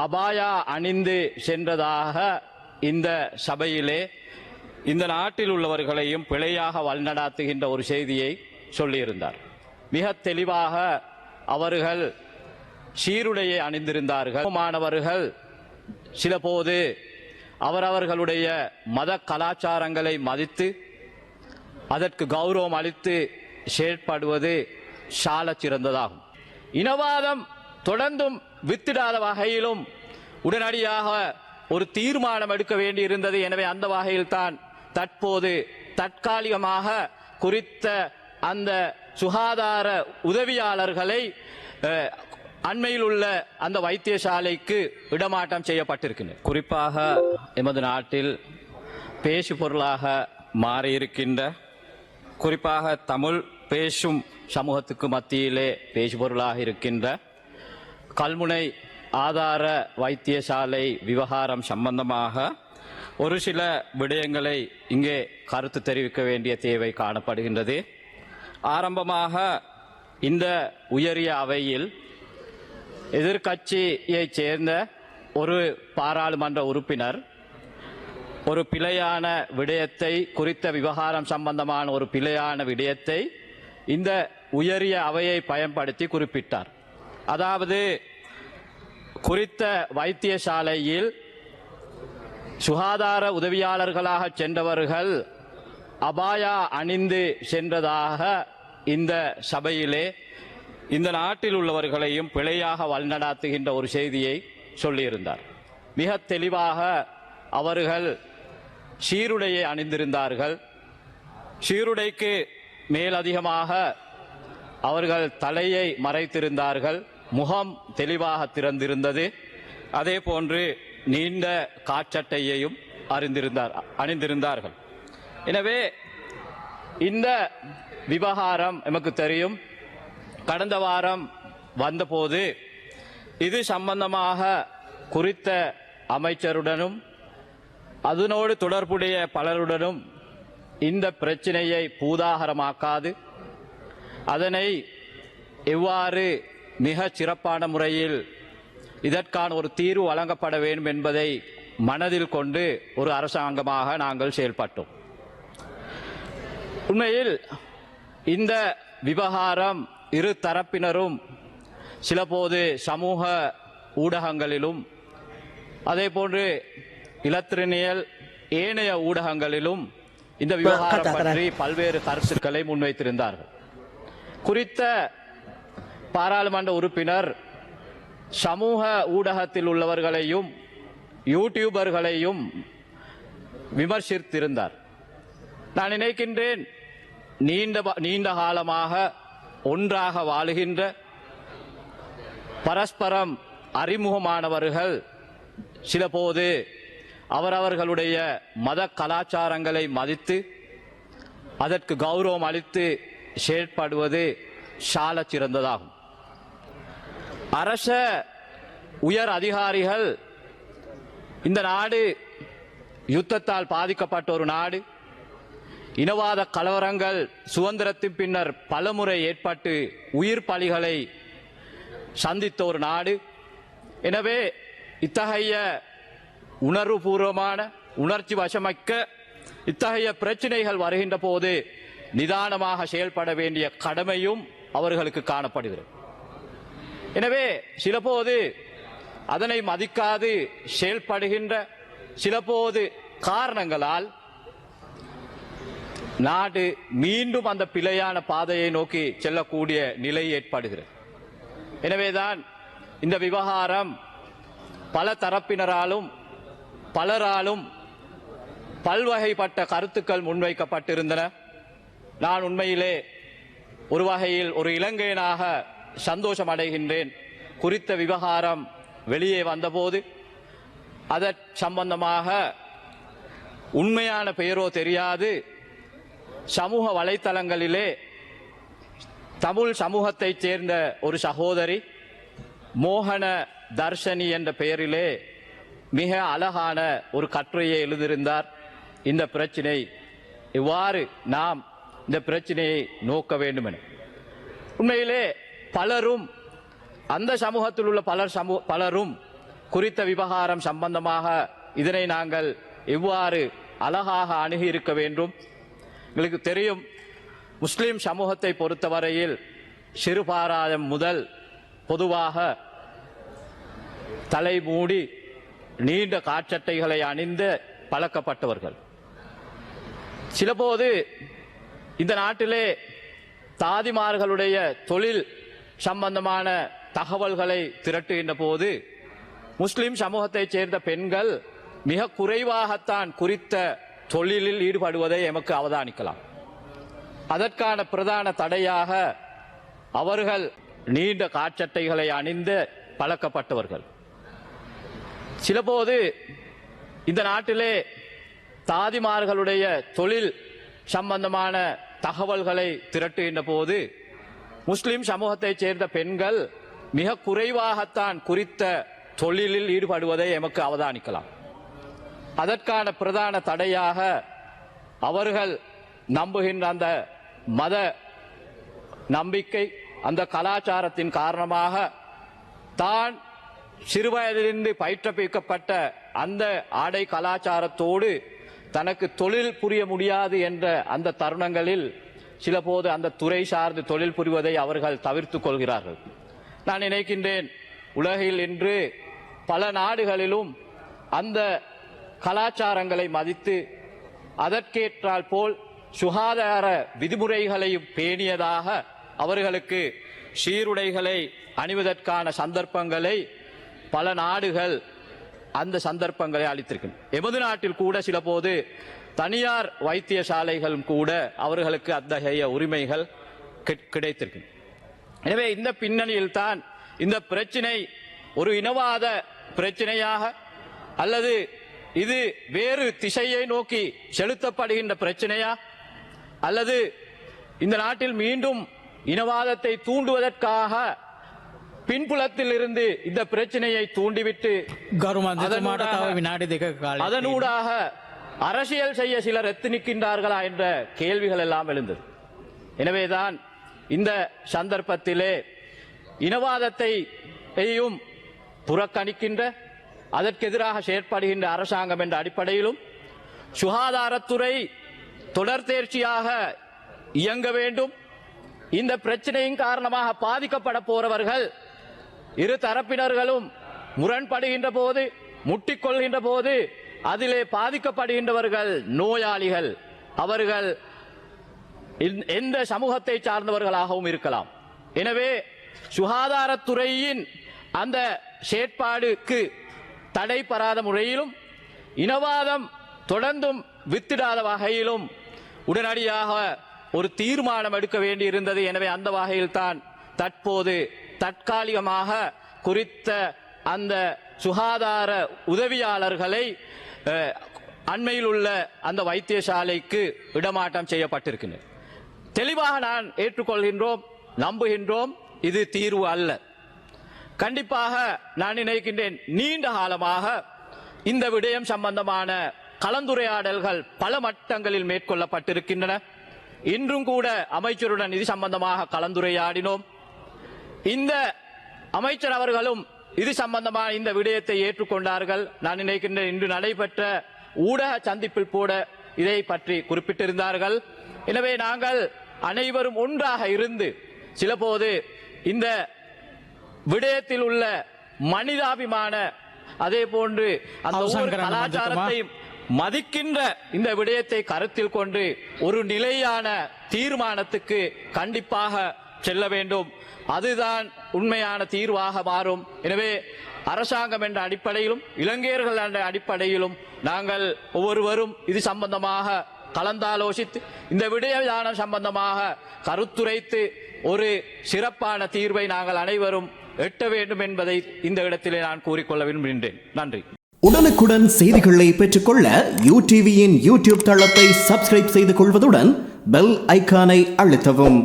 அபாயா அணிந்து சென்றதாக இந்த சபையிலே இந்த நாட்டில் உள்ளவர்களையும் பிழையாக வழிநடாத்துகின்ற ஒரு செய்தியை சொல்லியிருந்தார். மிக தெளிவாக அவர்கள் சீருடையை அணிந்திருந்தார்கள். மாணவர்கள் சில போது அவரவர்களுடைய மத கலாச்சாரங்களை மதித்து அதற்கு கௌரவம் அளித்து செயற்படுவது சாலச் சிறந்ததாகும். இனவாதம் தொடர்ந்தும் வித்திடாத வகையிலும் உடனடியாக ஒரு தீர்மானம் எடுக்க வேண்டியிருந்தது. எனவே அந்த வகையில் தான் தற்போது தற்காலிகமாக குறித்த அந்த சுகாதார உதவியாளர்களை அண்மையில் உள்ள அந்த வைத்தியசாலைக்கு இடமாற்றம் செய்யப்பட்டிருக்கின்றன. குறிப்பாக எமது நாட்டில் பேசு பொருளாக மாறியிருக்கின்ற, குறிப்பாக தமிழ் பேசும் சமூகத்துக்கு மத்தியிலே பேசு பொருளாக இருக்கின்ற கல்முனை ஆதார வைத்தியசாலை விவகாரம் சம்பந்தமாக ஒரு சில விடயங்களை இங்கே கருத்து தெரிவிக்க வேண்டிய தேவை காணப்படுகின்றது. ஆரம்பமாக இந்த உயரிய அவையில் எதிர்க்கட்சியைச் சேர்ந்த ஒரு பாராளுமன்ற உறுப்பினர் ஒரு பிழையான விடயத்தை, குறித்த விவகாரம் சம்பந்தமான ஒரு பிழையான விடயத்தை இந்த உயரிய அவையை பயன்படுத்தி குறிப்பிட்டார். அதாவது குறித்த வைத்தியசாலையில் சுகாதார உதவியாளர்களாக சென்றவர்கள் அபாயா அணிந்து சென்றதாக இந்த சபையிலே இந்த நாட்டில் உள்ளவர்களையும் பிழையாக வழிநடாத்துகின்ற ஒரு செய்தியை சொல்லியிருந்தார். மிக தெளிவாக அவர்கள் சீருடையை அணிந்திருந்தார்கள். சீருடைக்கு மேலதிகமாக அவர்கள் தலையை மறைத்திருந்தார்கள். முகம் தெளிவாக திறந்திருந்தது. அதே போன்று நீண்ட காற்றட்டையையும் அணிந்திருந்தார்கள். எனவே இந்த விவகாரம் நமக்கு தெரியும். கடந்த வாரம் வந்தபோது இது சம்பந்தமாக குறித்த அமைச்சருடனும் அதனோடு தொடர்புடைய பலருடனும் இந்த பிரச்சனையை பூதாகரமாக்காது அதனை எவ்வாறு மிக சிறப்பான முறையில் இதற்கான ஒரு தீர்வு வழங்கப்பட வேண்டும் என்பதை மனதில் கொண்டு ஒரு அரசாங்கமாக நாங்கள் செயல்பட்டோம். உண்மையில் இந்த விவகாரம் இரு தரப்பினரும் சிலபோது சமூக ஊடகங்களிலும் அதேபோன்று இலத்திரனியல் ஏனைய ஊடகங்களிலும் இந்த விவகாரம் பற்றி பல்வேறு கருத்துக்களை முன்வைத்திருந்தார்கள். குறித்த பாராளுமன்ற உறுப்பினர் சமூக ஊடகத்தில் உள்ளவர்களையும் யூடியூபர்களையும் விமர்சித்திருந்தார். நான் நினைக்கின்றேன், நீண்ட காலமாக ஒன்றாக வாழுகின்ற பரஸ்பரம் அறிமுகமானவர்கள் சிலபோது அவரவர்களுடைய மத கலாச்சாரங்களை மதித்து அதற்கு கௌரவம் அளித்து செயற்படுவது சாலச் சிறந்ததாகும். அரச உயர் அதிகாரிகள், இந்த நாடு யுத்தத்தால் பாதிக்கப்பட்ட ஒரு நாடு, இனவாத கலவரங்கள் சுதந்திரத்தின் பின்னர் பலமுறை ஏற்பட்டு உயிர் பலிகளை சந்தித்த ஒரு நாடு. எனவே இத்தகைய உணர்வுபூர்வமான உணர்ச்சி வசமிக்க இத்தகைய பிரச்சனைகள் வருகின்ற போது நிதானமாக செயல்பட வேண்டிய கடமையும் அவர்களுக்கு காணப்படுகிறது. எனவே சிலபோது அதனை மதிக்காது செயல்படுகின்ற சிலபோது காரணங்களால் நாடு மீண்டும் அந்த பிழையான பாதையை நோக்கி செல்லக்கூடிய நிலை ஏற்படுகிறது. எனவேதான் இந்த விவகாரம் பல தரப்பினராலும் பலராலும் பல்வகைப்பட்ட கருத்துக்கள் முன்வைக்கப்பட்டிருந்தன. நான் உண்மையிலே ஒரு வகையில் ஒரு இலங்கையனாக சந்தோஷம் அடைகின்றேன். குறித்த விவகாரம் வெளியே வந்தபோது அதற் சம்பந்தமாக உண்மையான பெயரோ தெரியாது சமூக வலைத்தளங்களிலே தமிழ் சமூகத்தைச் சேர்ந்த ஒரு சகோதரி மோகன தர்ஷனி என்ற பெயரிலே மிக அழகான ஒரு கட்டுரையை எழுதியிருந்தார். இந்த பிரச்சினை இவ்வாறு நாம் இந்த பிரச்சனையை நோக்க வேண்டும் என. உண்மையிலே பலரும் அந்த சமூகத்தில் உள்ள பலரும் குறித்த விவகாரம் சம்பந்தமாக இதனை நாங்கள் எவ்வாறு அழகாக அணுகி இருக்க வேண்டும். எங்களுக்கு தெரியும், முஸ்லிம் சமூகத்தை பொறுத்தவரையில் சிறுபாராயம் முதல் பொதுவாக தலை மூடி நீண்ட காற்சட்டைகளை அணிந்து பழக்கப்பட்டவர்கள். சிலபோது இந்த நாட்டிலே தாதிமார்களுடைய தொழில் சம்பந்தமான தகவல்களை திரட்டுகின்ற போது முஸ்லிம் சமூகத்தைச் சேர்ந்த பெண்கள் மிக குறைவாகத்தான் குறித்த தொழிலில் ஈடுபடுவதை எமக்கு அவதானிக்கலாம். அதற்கான பிரதான தடையாக அவர்கள் நீண்ட காற்சட்டைகளை அணிந்து பழக்கப்பட்டவர்கள். சிலபோது இந்த நாட்டிலே தாதிமார்களுடைய தொழில் சம்பந்தமான தகவல்களை திரட்டுகின்ற போது முஸ்லிம் சமூகத்தைச் சேர்ந்த பெண்கள் மிக குறைவாகத்தான் குறித்த தொழிலில் ஈடுபடுவதை எமக்கு அவதானிக்கலாம். அதற்கான பிரதான தடையாக அவர்கள் நம்புகின்ற அந்த மத நம்பிக்கை, அந்த கலாச்சாரத்தின் காரணமாக தான் சிறுவயதிலிருந்து பயிற்றுவிக்கப்பட்ட அந்த ஆடை கலாச்சாரத்தோடு தனக்கு தொழில் புரிய முடியாது என்ற அந்த தருணங்களில் சிலபோது அந்த துறை சார்ந்து தொழில் புரிவதை அவர்கள் தவிர்த்து கொள்கிறார்கள். நான் நினைக்கின்றேன், உலகில் இன்று பல நாடுகளிலும் அந்த கலாச்சாரங்களை மதித்து அதற்கேற்றால் போல் சுகாதார விதிமுறைகளையும் பேணியதாக அவர்களுக்கு சீருடைகளை அணிவதற்கான சந்தர்ப்பங்களை பல நாடுகள் அந்த சந்தர்ப்பங்களை அளித்திருக்கின்றன. எமது நாட்டில் கூட சிலபோது தனியார் வைத்தியசாலைகளும் கூட அவர்களுக்கு அத்தகைய உரிமைகள் கிடைத்திருக்கின்றன. எனவே இந்த பின்னணியில் தான் இந்த பிரச்சினை ஒரு இனவாத பிரச்சினையாக அல்லது இது வேறு திசையை நோக்கி செலுத்தப்படுகின்ற பிரச்சனையா அல்லது இந்த நாட்டில் மீண்டும் இனவாதத்தை தூண்டுவதற்காக பின்புலத்தில் இருந்து இந்த பிரச்சனையை தூண்டிவிட்டு அதனூடாக அரசியல் செய்ய சிலர் எத்தனிக்கின்றார்களா என்ற கேள்விகள் எல்லாம் எழுந்தது. எனவேதான் இந்த சந்தர்ப்பத்திலே இனவாதத்தையும் புறக்கணிக்கின்ற, அதற்கு எதிராக செயற்படுகின்ற அரசாங்கம் என்ற அடிப்படையிலும் சுகாதாரத்துறை தொடர் தேர்ச்சியாக இயங்க வேண்டும். இந்த பிரச்சனையின் காரணமாக பாதிக்கப்பட போறவர்கள் இரு தரப்பினர்களும் முரண்படுகின்ற போது, முட்டிக்கொள்கின்ற போது அதிலே பாதிக்கப்படுகின்றவர்கள் நோயாளிகள், அவர்கள் எந்த சமூகத்தை சார்ந்தவர்களாகவும் இருக்கலாம். எனவே சுகாதாரத்துறையின் அந்த செயற்பாடுக்கு தடைபடாத முறையிலும் இனவாதம் தொடர்ந்தும் வித்திடாத வகையிலும் உடனடியாக ஒரு தீர்மானம் எடுக்க வேண்டியிருந்தது. எனவே அந்த வகையில் தான் தற்போது தற்காலிகமாக குறித்த அந்த சுகாதார உதவியாளர்களை அண்மையில் உள்ள அந்த வைத்தியசாலைக்கு இடமாற்றம் செய்யப்பட்டிருக்கின்றன. தெளிவாக நான் ஏற்றுக்கொள்கின்றோம், நம்புகின்றோம், இது தீர்வு அல்ல. கண்டிப்பாக நான் நினைக்கின்றேன், நீண்ட காலமாக இந்த விடயம் சம்பந்தமான கலந்துரையாடல்கள் பல மட்டங்களில் மேற்கொள்ளப்பட்டிருக்கின்றன. இன்றும் கூட அமைச்சருடன் இது சம்பந்தமாக கலந்துரையாடினோம். இந்த அமைச்சர் அவர்களும் இது சம்பந்தமான இந்த விடயத்தை ஏற்றுக்கொண்டார்கள். நான் நினைக்கின்றேன், இன்று நடைபெற்ற ஊடக சந்திப்பில் கூட இதை பற்றி குறிப்பிட்டிருந்தார்கள். எனவே நாங்கள் அனைவரும் ஒன்றாக இருந்து சிலபோது இந்த விடயத்தில் உள்ள மனிதாபிமான, அதே போன்று அந்த கலாச்சாரத்தை மதிக்கின்ற இந்த விடயத்தை கருத்தில் கொண்டு ஒரு நிலையான தீர்மானத்துக்கு கண்டிப்பாக செல்ல வேண்டும். அதுதான் உண்மையான தீர்வாக மாறும். எனவே அரசாங்கம் என்ற அடிப்படையிலும் இலங்கையர்கள் என்ற அடிப்படையிலும் நாங்கள் ஒவ்வொருவரும் இது சம்பந்தமாக கலந்தாலோசித்து இந்த விடயம் சம்பந்தமாக கருத்துரைத்து ஒரு சிறப்பான தீர்வை நாங்கள் அனைவரும் எட்ட வேண்டும் என்பதை இந்த இடத்திலே நான் கூறிக்கொள்ள விரும்புகின்றேன். நன்றி. உடனுக்குடன் செய்திகளை பெற்றுக்கொள்ள யூடிவியின் யூடியூப் தளத்தை சப்ஸ்கிரைப் செய்து கொள்வதுடன் பெல் ஐகானை அழுத்தவும்.